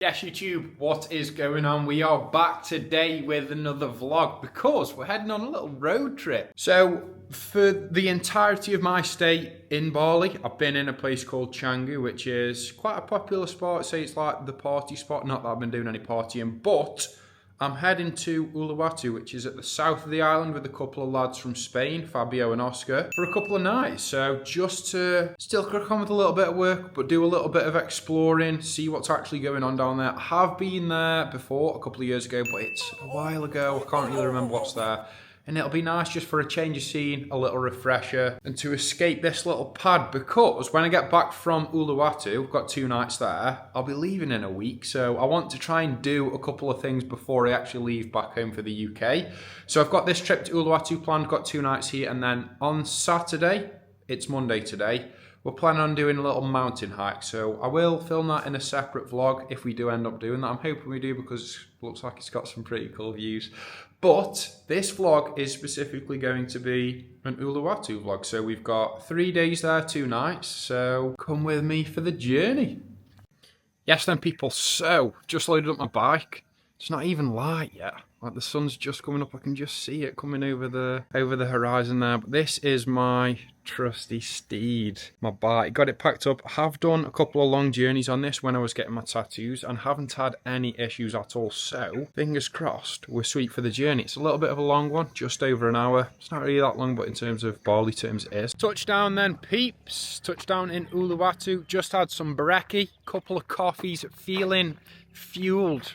Yes, YouTube, what is going on? We are back today with another vlog because we're heading on a little road trip. So, for the entirety of my stay in Bali, I've been in a place called Canggu, which is quite a popular spot. Say it's like the party spot. Not that I've been doing any partying, but I'm heading to Uluwatu, which is at the south of the island with a couple of lads from Spain, Fabio and Oscar, for a couple of nights. So just to still crack on with a little bit of work, but do a little bit of exploring, see what's actually going on down there. I have been there before, a couple of years ago, but it's a while ago. I can't really remember what's there. And it'll be nice just for a change of scene, a little refresher, and to escape this little pad, because when I get back from Uluwatu, I've got 2 nights there, I'll be leaving in a week, so I want to try and do a couple of things before I actually leave back home for the UK. So I've got this trip to Uluwatu planned, got 2 nights here, and then on Saturday, it's Monday today, we're planning on doing a little mountain hike, so I will film that in a separate vlog if we do end up doing that. I'm hoping we do because it looks like it's got some pretty cool views. But this vlog is specifically going to be an Uluwatu vlog, so we've got 3 days there, 2 nights, so come with me for the journey. Yes then people, so just loaded up my bike. It's not even light yet. Like the sun's just coming up, I can just see it coming over the horizon there. But this is my trusty steed, my bike. Got it packed up. I have done a couple of long journeys on this when I was getting my tattoos and haven't had any issues at all. So fingers crossed, we're sweet for the journey. It's a little bit of a long one, just over an hour. It's not really that long, but in terms of Bali terms it is. Touchdown then peeps, touchdown in Uluwatu. Just had some brekkie, couple of coffees, feeling fueled,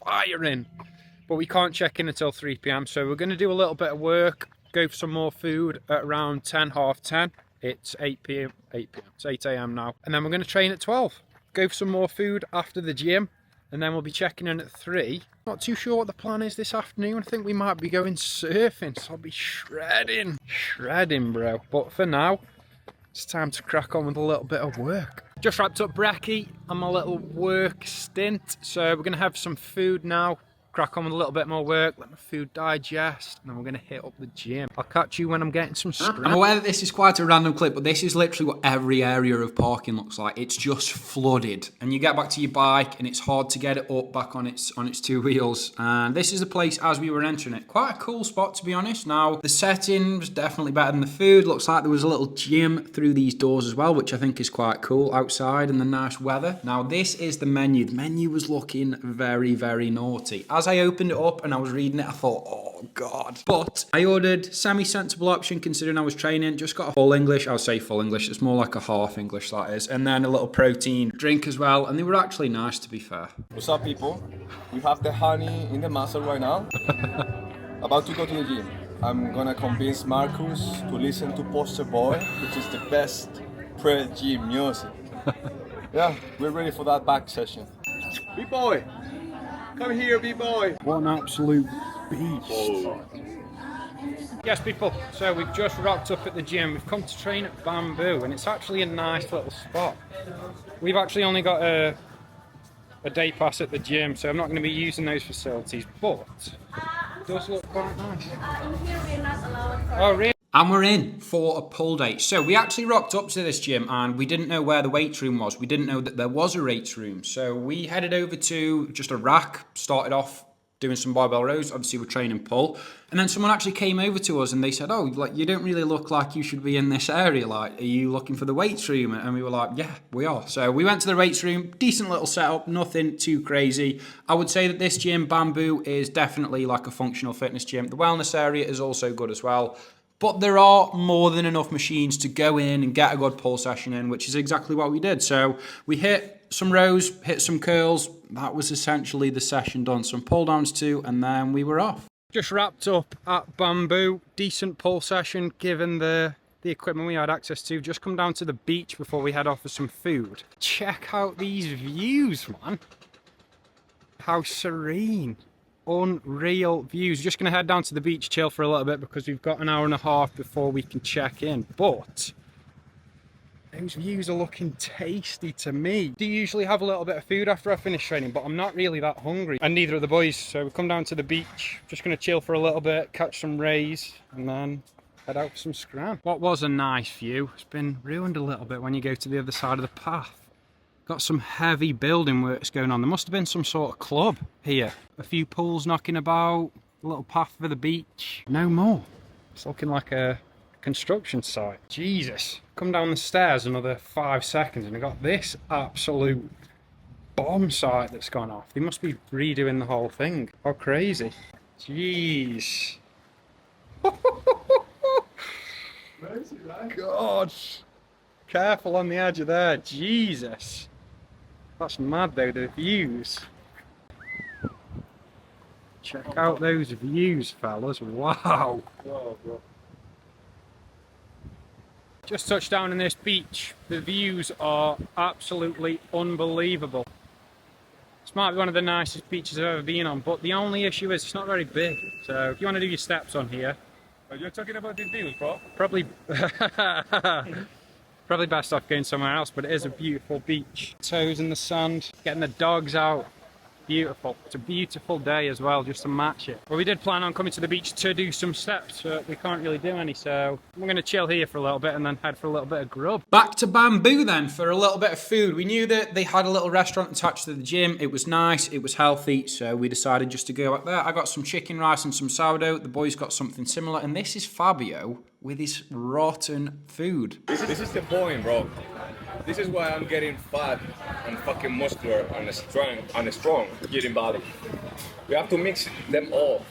firing. But we can't check in until 3 PM, so we're going to do a little bit of work, go for some more food at around 10, half 10. It's 8 PM, it's 8 AM now. And then we're going to train at 12. Go for some more food after the gym, and then we'll be checking in at 3. Not too sure what the plan is this afternoon. I think we might be going surfing, so I'll be shredding, bro. But for now, it's time to crack on with a little bit of work. Just wrapped up brekkie and my little work stint, so we're going to have some food now. Crack on with a little bit more work, let my food digest, and then we're going to hit up the gym. I'll catch you when I'm getting some scran. I'm aware that this is quite a random clip, but this is literally what every area of parking looks like. It's just flooded, and you get back to your bike, and it's hard to get it up back on its 2 wheels. And this is the place as we were entering it. Quite a cool spot, to be honest. Now, the setting was definitely better than the food. Looks like there was a little gym through these doors as well, which I think is quite cool outside in the nice weather. Now, this is the menu. The menu was looking very, very naughty. As I opened it up and I was reading it, I thought, oh god. But I ordered semi-sensible option considering I was training. Just got a full English. I'll say full English. It's more like a half English, that is. And then a little protein drink as well. And they were actually nice, to be fair. What's up, people? We have the honey in the muscle right now. About to go to the gym. I'm gonna convince Marcus to listen to Poster Boy, which is the best pre-gym music. Yeah, we're ready for that back session. B-boy! Come here, B-boy! What an absolute beast. Whoa. Yes, people, so we've just wrapped up at the gym. We've come to train at Bambu, and it's actually a nice little spot. We've actually only got a day pass at the gym, so I'm not going to be using those facilities, but it does look quite nice. Here we're not allowed for. Oh, really? And we're in for a pull date. So we actually rocked up to this gym and we didn't know where the weights room was. We didn't know that there was a weights room. So we headed over to just a rack, started off doing some barbell rows. Obviously we're training pull. And then someone actually came over to us and they said, oh, like, you don't really look like you should be in this area. Like, are you looking for the weights room? And we were like, yeah, we are. So we went to the weights room, decent little setup, nothing too crazy. I would say that this gym, Bambu, is definitely like a functional fitness gym. The wellness area is also good as well. But there are more than enough machines to go in and get a good pull session in, which is exactly what we did. So we hit some rows, hit some curls. That was essentially the session done. Some pull downs too, and then we were off. Just wrapped up at Bambu. Decent pull session given the equipment we had access to. Just come down to the beach before we head off for some food. Check out these views, man. How serene. Unreal views. Just going to head down to the beach, chill for a little bit because we've got an hour and a half before we can check in. But those views are looking tasty to me. Do usually have a little bit of food after I finish training, but I'm not really that hungry. And neither are the boys. So we come down to the beach. Just going to chill for a little bit, catch some rays, and then head out for some scran. What was a nice view, it's been ruined a little bit when you go to the other side of the path. Got some heavy building works going on. There must have been some sort of club here. A few pools knocking about, a little path for the beach. No more. It's looking like a construction site. Jesus. Come down the stairs another 5 seconds and I got this absolute bomb site that's gone off. They must be redoing the whole thing. How crazy. Jeez. God. Careful on the edge of there. Jesus. That's mad though, the views. Check out those views, fellas. Wow. Just touched down on this beach. The views are absolutely unbelievable. This might be one of the nicest beaches I've ever been on, but the only issue is it's not very big. So if you want to do your steps on here... You're talking about these views, bro? Probably... Probably best off going somewhere else, but it is a beautiful beach. Toes in the sand, getting the dogs out. Beautiful. It's a beautiful day as well, just to match it. Well, we did plan on coming to the beach to do some steps, but we can't really do any, so we're going to chill here for a little bit and then head for a little bit of grub. Back to Bamboo then for a little bit of food. We knew that they had a little restaurant attached to the gym. It was nice, it was healthy, so we decided just to go out there. I got some chicken rice and some sourdough. The boys got something similar, and this is Fabio with his rotten food. This is the point, bro. This is why I'm getting fat and fucking muscular and strong getting body. We have to mix them all.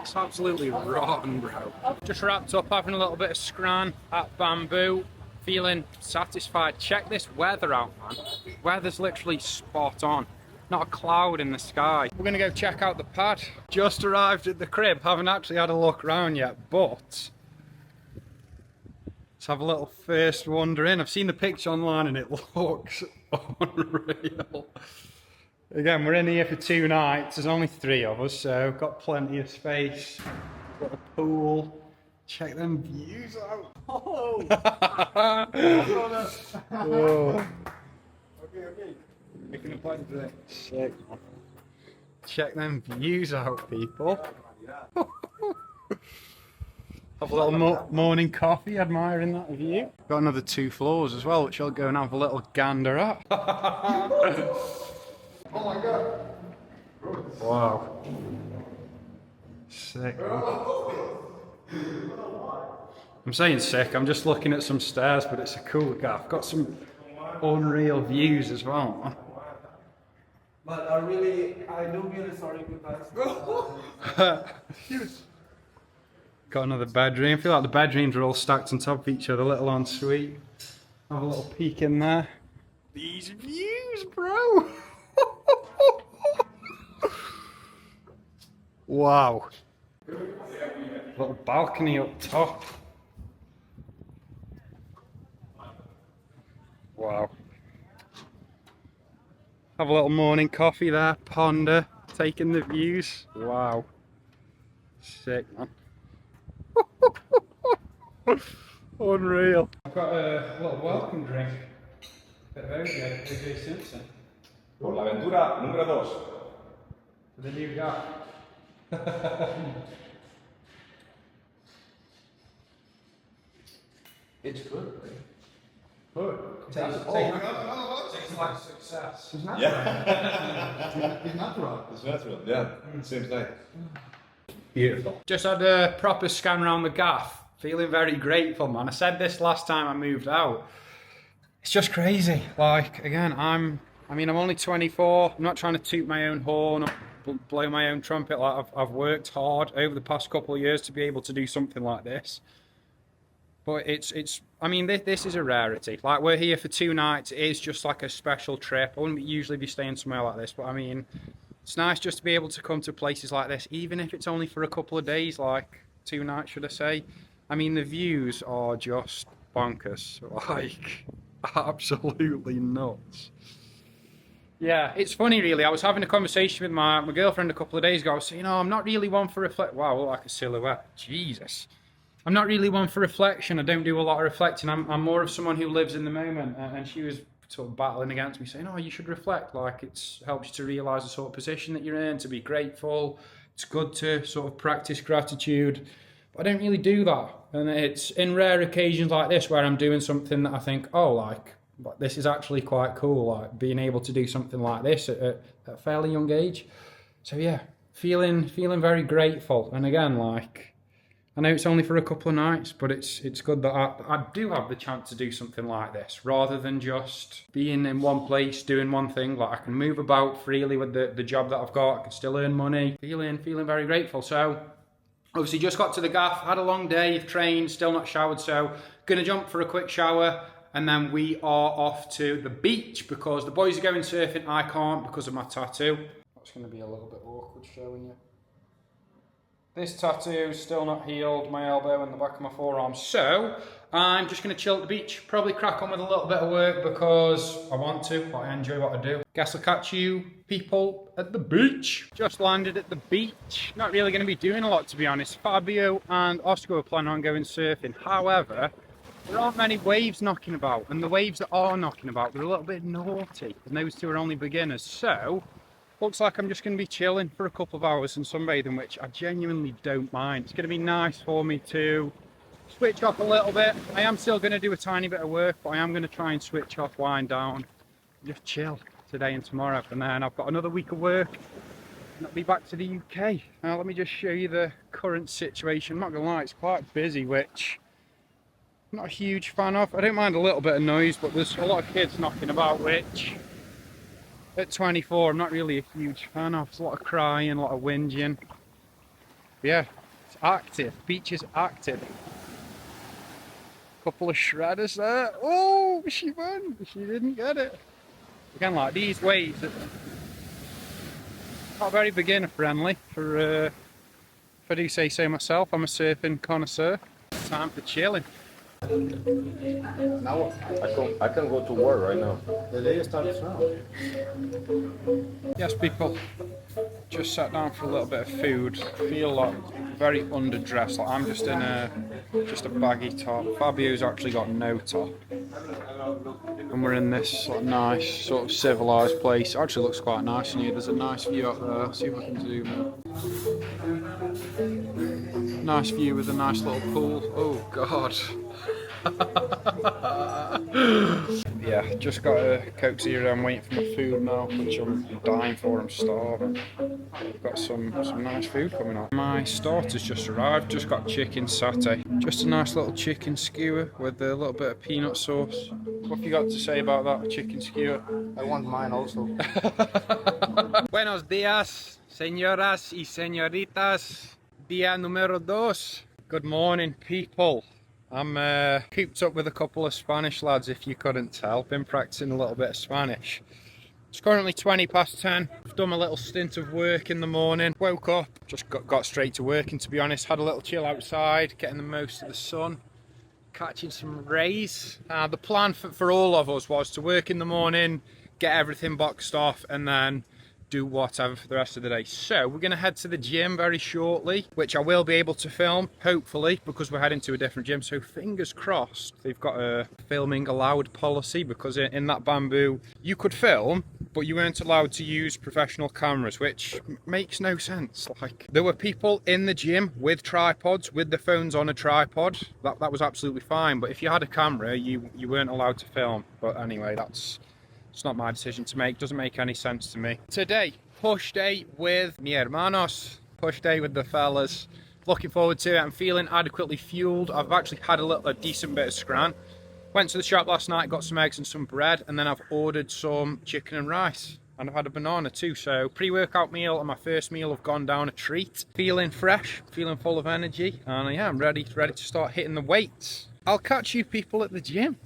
It's absolutely rotten, bro. Just wrapped up having a little bit of Scran at Bamboo. Feeling satisfied. Check this weather out, man. Weather's literally spot on. Not a cloud in the sky. We're gonna go check out the pad. Just arrived at the crib. Haven't actually had a look around yet, but let's have a little first wander in. I've seen the picture online and it looks unreal. Again, we're in here for 2 nights. There's only 3 of us, so got plenty of space. Got a pool. Check them views out. Oh! Oh. Okay. Making a point today. Sick. Check them views out, people. Have a little morning coffee, admiring that view. Got another 2 floors as well, which I'll go and have a little gander at. Oh my god. Wow. Sick. I'm saying sick, I'm just looking at some stairs, but it's a cool gaff. Got some unreal views as well. But I'm really sorry because Got another bedroom. I feel like the bedrooms are all stacked on top of each other, little ensuite. Have a little peek in there. These views, bro! Wow. Little balcony up top. Wow. Have a little morning coffee there, ponder, taking the views. Wow. Sick, man. Unreal. I've got a little welcome drink. Bit of OJ Simpson. Por la aventura número 2. For the new guy. it's good. Right? Good. Tastes like success. It's natural. Yeah. It's natural. It's natural. Yeah. Seems like. Beautiful. Just had a proper scan around the gaff. Feeling very grateful, man. I said this last time I moved out. It's just crazy. Like, again, I'm only 24. I'm not trying to toot my own horn or blow my own trumpet. Like, I've worked hard over the past couple of years to be able to do something like this. But this is a rarity. Like, we're here for 2 nights. It is just like a special trip. I wouldn't usually be staying somewhere like this, but it's nice just to be able to come to places like this, even if it's only for a couple of days, like 2 nights, should I say. The views are just bonkers. Like, absolutely nuts. Yeah, it's funny, really. I was having a conversation with my girlfriend a couple of days ago. I was saying, I'm not really one for wow, I look like a silhouette. Jesus. I'm not really one for reflection. I don't do a lot of reflecting. I'm more of someone who lives in the moment. And she was sort of battling against me, saying, you should reflect. Like, it helps you to realise the sort of position that you're in, to be grateful. It's good to sort of practice gratitude. But I don't really do that. And it's in rare occasions like this where I'm doing something that I think, But this is actually quite cool, like being able to do something like this at a fairly young age. So yeah, feeling very grateful. And again, like, I know it's only for a couple of nights, but it's good that I do have the chance to do something like this, rather than just being in one place, doing one thing. Like, I can move about freely with the job that I've got, I can still earn money. Feeling very grateful. So, obviously just got to the gaff, had a long day, trained, still not showered, so gonna jump for a quick shower, and then we are off to the beach, because the boys are going surfing, I can't because of my tattoo. That's gonna be a little bit awkward showing you. This tattoo still not healed, my elbow and the back of my forearm. So I'm just going to chill at the beach, probably crack on with a little bit of work because I want to, but I enjoy what I do. Guess I'll catch you people at the beach. Just landed at the beach. Not really going to be doing a lot, to be honest. Fabio and Oscar are planning on going surfing. However, there aren't many waves knocking about, and the waves that are knocking about, they're a little bit naughty, and those two are only beginners. So looks like I'm just going to be chilling for a couple of hours and sunbathing, which I genuinely don't mind. It's going to be nice for me to switch off a little bit. I am still going to do a tiny bit of work, but I am going to try and switch off, wind down, just chill today and tomorrow. And then I've got another week of work and I'll be back to the UK. Now let me just show you the current situation. I'm not going to lie, it's quite busy, which I'm not a huge fan of. I don't mind a little bit of noise, but there's a lot of kids knocking about, which at 24, I'm not really a huge fan of. There's a lot of crying, a lot of whinging. But yeah, it's active. Beach is active. Couple of shredders there. Oh, she won. She didn't get it. Again, like these waves, not very beginner friendly. For if I do say so myself, I'm a surfing connoisseur. Time for chilling. Now I can go to work right now. The day starts now. Yes, people, just sat down for a little bit of food. Feel like very underdressed. Like I'm just in just a baggy top. Fabio's actually got no top, and we're in this sort of nice, sort of civilized place. It actually looks quite nice in here. There's a nice view up there. See if I can zoom in. Nice view with a nice little pool. Oh God. Yeah, just got a Coke Zero. I'm waiting for my food now, which I'm dying for. I'm starving. I've got some nice food coming on. My starter's just arrived. Just got chicken satay. Just a nice little chicken skewer with a little bit of peanut sauce. What have you got to say about that chicken skewer? I want mine also. Buenos días, señoras y señoritas. Día número dos. Good morning, people. I'm cooped up with a couple of Spanish lads, if you couldn't tell. Been practicing a little bit of Spanish. It's currently 20 past 10. I've done a little stint of work in the morning. Woke up, just got straight to work, and to be honest, had a little chill outside, getting the most of the sun, catching some rays. The plan for all of us was to work in the morning, get everything boxed off, and then do whatever for the rest of the day. So we're going to head to the gym very shortly, which I will be able to film, hopefully, because we're heading to a different gym. So fingers crossed. They've got a filming allowed policy, because in that Bambu you could film, but you weren't allowed to use professional cameras, which makes no sense. Like, there were people in the gym with tripods, with the phones on a tripod. That was absolutely fine, but if you had a camera, you weren't allowed to film. But anyway, it's not my decision to make. Doesn't make any sense to me. Today, push day with mi hermanos. Push day with the fellas. Looking forward to it. I'm feeling adequately fueled. I've actually had a decent bit of Scran. Went to the shop last night, got some eggs and some bread, and then I've ordered some chicken and rice. And I've had a banana too, so pre-workout meal and my first meal have gone down a treat. Feeling fresh, feeling full of energy, and yeah, I'm ready to start hitting the weights. I'll catch you people at the gym.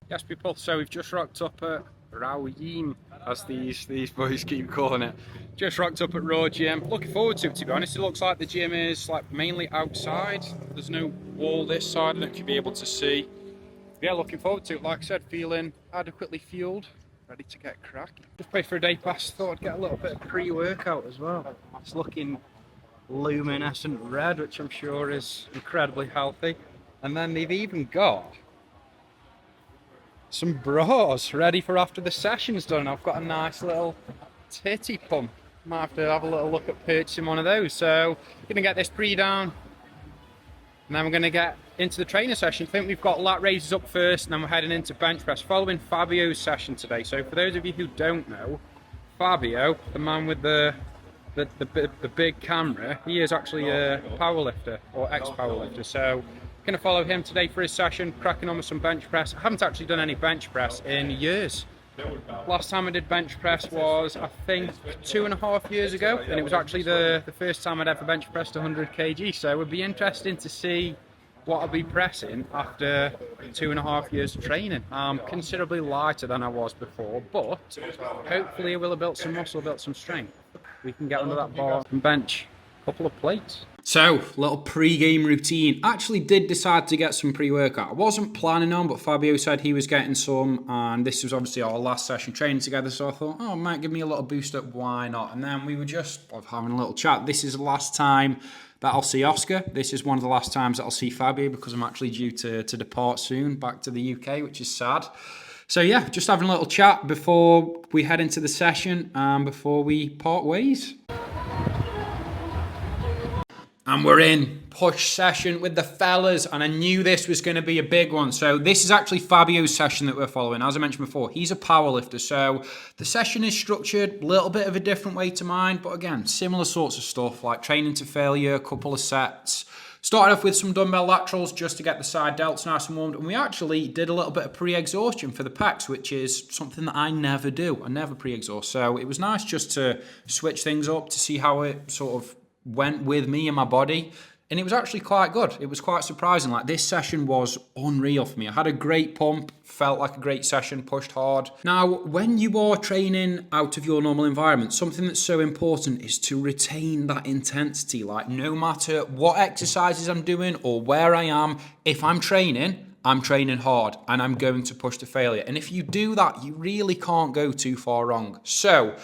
Yes, people, so we've just rocked up at Raoyin, as these boys keep calling it. Just rocked up at Raw Gym. Looking forward to it, to be honest. It looks like the gym is like mainly outside. There's no wall this side, I don't know if you'll be able to see. Yeah, looking forward to it. Like I said, feeling adequately fueled, ready to get cracking. Just paid for a day pass, thought I'd get a little bit of pre-workout as well. It's looking luminescent red, which I'm sure is incredibly healthy. And then they've even got some bras ready for after the session's done. I've got a nice little titty pump. Might have to have a little look at purchasing one of those. So, gonna get this pre down, and then we're gonna get into the trainer session. I think we've got lat raises up first, and then we're heading into bench press, following Fabio's session today. So for those of you who don't know, Fabio, the man with the big camera, he is actually a powerlifter, or ex-powerlifter. So going to follow him today for his session, cracking on with some bench press. I haven't actually done any bench press in years. Last time I did bench press was, I think, 2.5 years ago, and it was actually the first time I'd ever bench pressed 100 kg. So it would be interesting to see what I'll be pressing after 2.5 years of training. I'm considerably lighter than I was before, but hopefully I will have built some muscle, built some strength. We can get under that bar and bench a couple of plates. So, little pre-game routine. Actually did decide to get some pre-workout. I wasn't planning on, but Fabio said he was getting some, and this was obviously our last session training together, so I thought, oh, it might give me a little boost up, why not? And then we were just having a little chat. This is the last time that I'll see Oscar. This is one of the last times that I'll see Fabio, because I'm actually due to depart soon back to the UK, which is sad. So yeah, just having a little chat before we head into the session and before we part ways. And we're in push session with the fellas, and I knew this was going to be a big one. So this is actually Fabio's session that we're following. As I mentioned before, he's a powerlifter, so the session is structured a little bit of a different way to mine, but again, similar sorts of stuff like training to failure, a couple of sets. Started off with some dumbbell laterals just to get the side delts nice and warmed, and we actually did a little bit of pre-exhaustion for the pecs, which is something that I never do. I never pre-exhaust, so it was nice just to switch things up to see how it sort of went with me and my body, and it was actually quite good. It was quite surprising. Like, this session was unreal for me. I had a great pump, felt like a great session, pushed hard. Now, when you are training out of your normal environment, something that's so important is to retain that intensity. Like, no matter what exercises I'm doing or where I am, if I'm training hard and I'm going to push to failure. And if you do that, you really can't go too far wrong. So,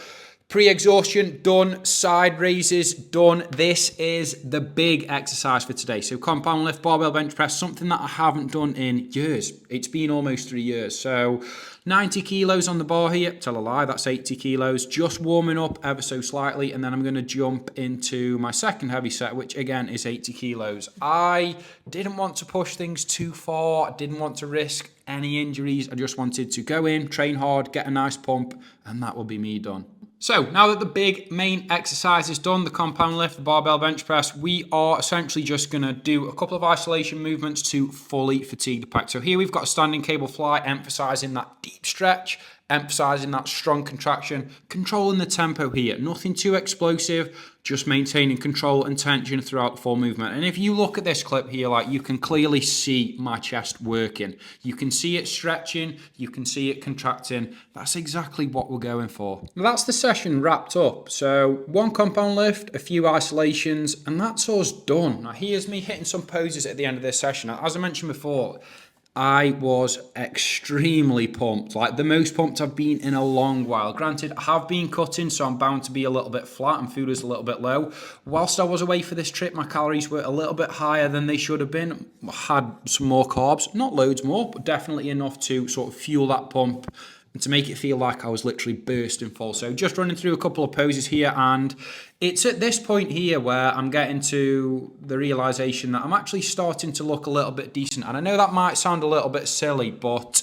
pre-exhaustion done, side raises done. This is the big exercise for today. So compound lift, barbell bench press, something that I haven't done in years. It's been almost 3 years. So 90 kilos on the bar here. Tell a lie, that's 80 kilos. Just warming up ever so slightly, and then I'm going to jump into my second heavy set, which again is 80 kilos. I didn't want to push things too far. I didn't want to risk any injuries. I just wanted to go in, train hard, get a nice pump, and that will be me done. So now that the big main exercise is done, the compound lift, the barbell bench press, we are essentially just going to do a couple of isolation movements to fully fatigue the pec. So here we've got a standing cable fly, emphasizing that deep stretch, emphasizing that strong contraction, controlling the tempo here. Nothing too explosive, just maintaining control and tension throughout the full movement. And if you look at this clip here, like, you can clearly see my chest working. You can see it stretching, you can see it contracting. That's exactly what we're going for. Now that's the session wrapped up. So one compound lift, a few isolations, and that's us done. Now here's me hitting some poses at the end of this session. As I mentioned before, I was extremely pumped, like the most pumped I've been in a long while. Granted, I have been cutting, so I'm bound to be a little bit flat and food is a little bit low. Whilst I was away for this trip, my calories were a little bit higher than they should have been. I had some more carbs, not loads more, but definitely enough to sort of fuel that pump and to make it feel like I was literally bursting full. So just running through a couple of poses here, and it's at this point here where I'm getting to the realization that I'm actually starting to look a little bit decent. And I know that might sound a little bit silly, but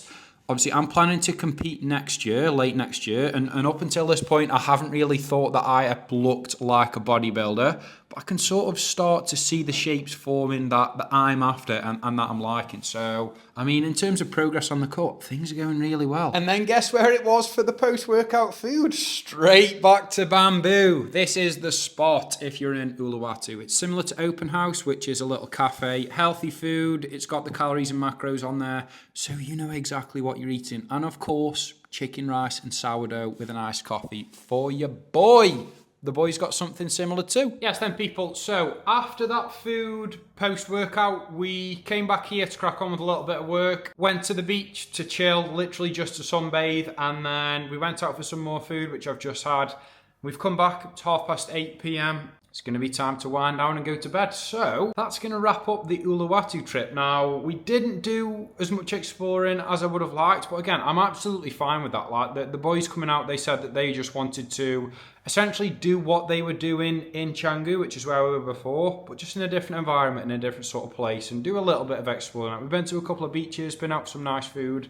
obviously I'm planning to compete next year, late next year, and up until this point I haven't really thought that I have looked like a bodybuilder, but I can sort of start to see the shapes forming that I'm after and that I'm liking. So, I mean, in terms of progress on the cut, things are going really well. And then guess where it was for the post-workout food? Straight back to Bambu. This is the spot if you're in Uluwatu. It's similar to Open House, which is a little cafe. Healthy food, it's got the calories and macros on there, so you know exactly what you're eating. And of course, chicken rice and sourdough with an iced coffee for your boy. The boy's got something similar too. Yes then, people, so after that food post-workout, we came back here to crack on with a little bit of work, went to the beach to chill, literally just to sunbathe, and then we went out for some more food, which I've just had. We've come back, it's 8:30 p.m, it's going to be time to wind down and go to bed. So that's going to wrap up the Uluwatu trip. Now, we didn't do as much exploring as I would have liked, but again, I'm absolutely fine with that. Like the boys coming out, they said that they just wanted to essentially do what they were doing in Canggu, which is where we were before, but just in a different environment, in a different sort of place, and do a little bit of exploring. We've been to a couple of beaches, been out for some nice food.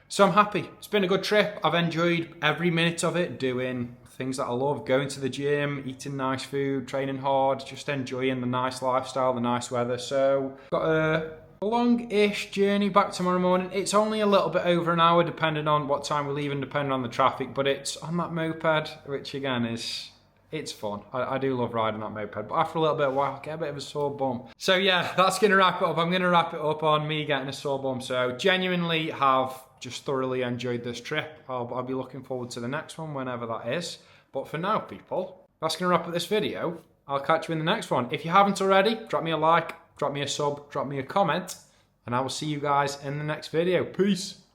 So I'm happy. It's been a good trip. I've enjoyed every minute of it, doing things that I love, going to the gym, eating nice food, training hard, just enjoying the nice lifestyle, the nice weather. So got a long-ish journey back tomorrow morning. It's only a little bit over an hour depending on what time we're leaving, depending on the traffic, but it's on that moped, which again is, it's fun. I do love riding that moped, but after a little bit of a while, I get a bit of a sore bum. So yeah, that's going to wrap it up. I'm going to wrap it up on me getting a sore bum. So genuinely have just thoroughly enjoyed this trip. I'll be looking forward to the next one, whenever that is. But for now, people, that's going to wrap up this video. I'll catch you in the next one. If you haven't already, drop me a like, drop me a sub, drop me a comment, and I will see you guys in the next video. Peace.